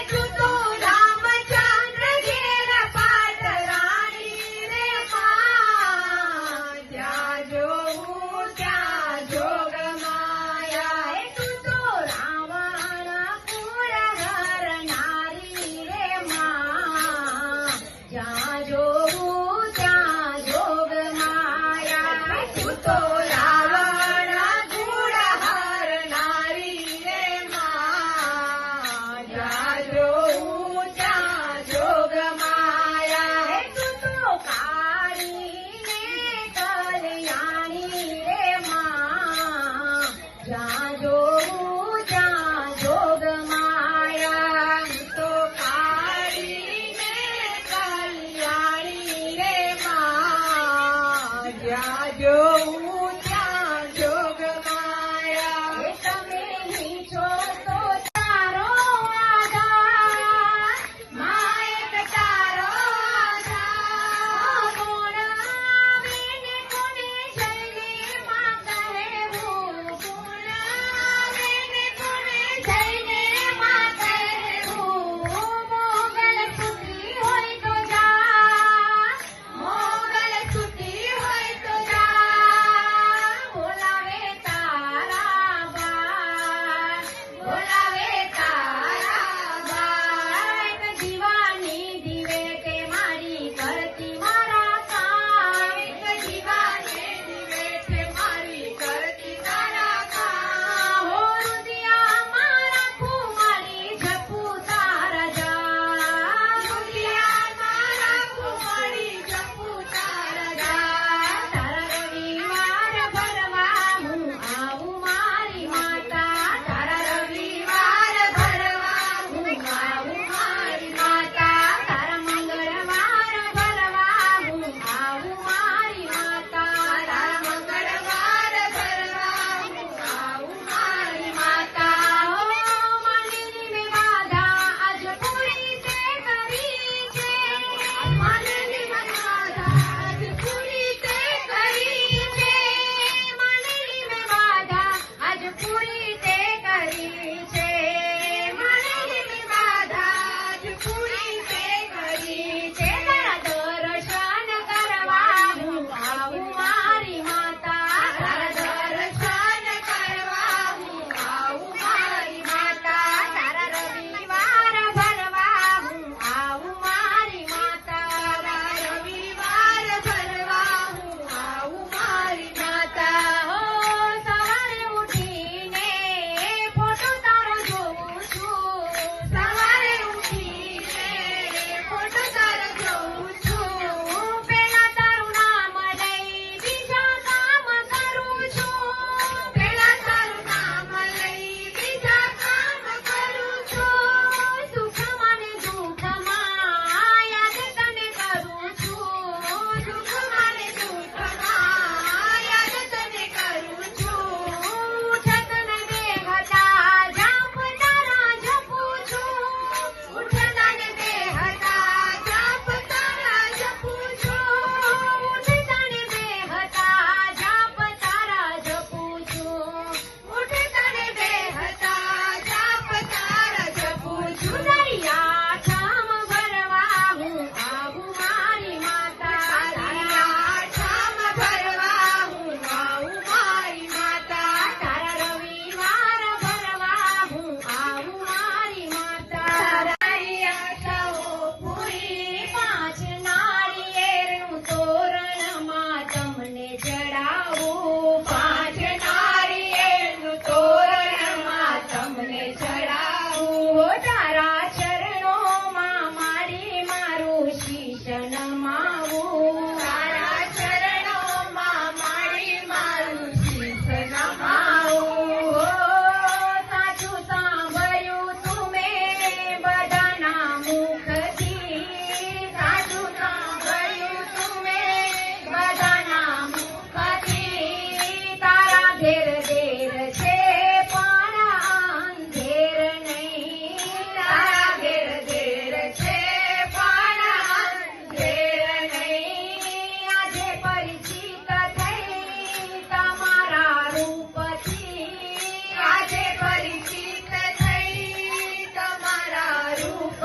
તું તો રામચંદ્ર ઘેર પાટરાણી રે માં જ્યાં જોઉં ત્યાં જોગ માયા તું તો રાવણપુર હરનારી રે માં જ્યાં જોઉં ત્યાં જોગ માયા તું તો રાવણ ગુણ હરનારી રે માં જ્યાં જોઉં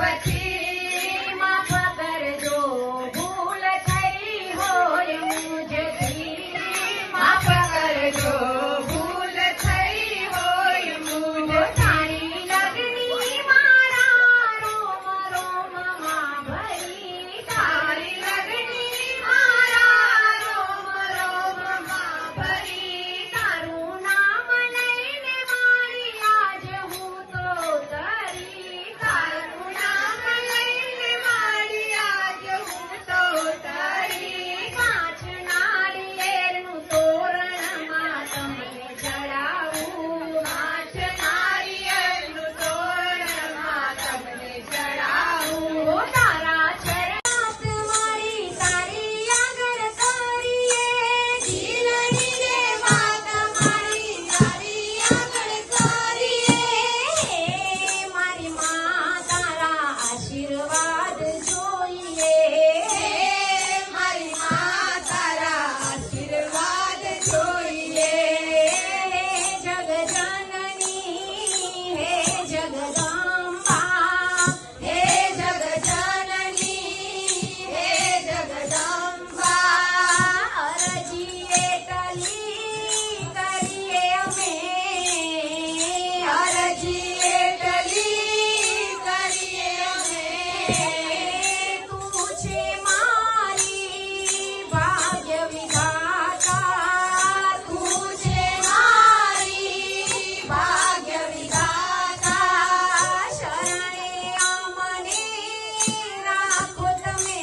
પછી માફ કરજો ભૂલ થઈ હોય મુજથી માફ કરજો ભૂલ થઈ હોય મુજ તારી લગની મારા રોમ રોમમાં ભરી તારી લગની મારા રોમ રોમમાં ભરી તારું નામ લઈને મારી આજ હું તો તરી તારું નામ લઈને મારી આજ હું તો તરી પાંચ નાળિયેરનું તોરણમાં તમને ચડાવું પાંચ નાળિયેરનું તોરણમાં તમને ચડાવું તારા ચરણાત મારી તારી આગળ કરીએ જીલડીને માતા મારી તારી આગળ કરીએ મારી માં તારા આશીર્વાદ જોઈએ મારી માં તારા આશીર્વાદ જોઈએ જગજનની હે જગદંબા હે જગજનની હે જગદંબા અરજી એટલી કરીએ અમે અરજી એટલી કરીએ અમે તું છે મારી ભાગ્ય વિધાતા તું છે મારી ભાગ્ય વિધાતા શરણે અમને રાખો તમે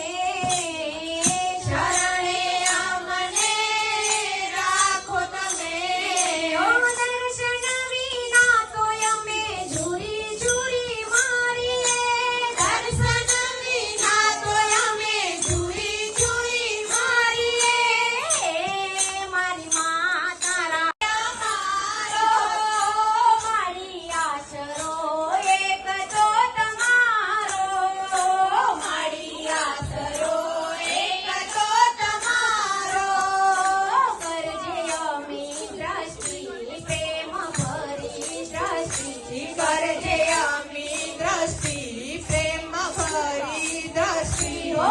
શરણે અમને રાખો તમે ઓ દર્શન વિના તો અમે ઝૂરી ઝૂરી મારીએ દર્શન વિના તો અમે ઝૂરી ઝૂરી મારીએ મારી માં તારા મારો મારી આશરો એક તો તમારો મારી આશરો એક તો તમારો કરજે અમી દ્રષ્ટિ પ્રેમ ભરી દ્રષ્ટિ કરજે અમી દ્રષ્ટિ પ્રેમ ભરી દ્રષ્ટિ ઓ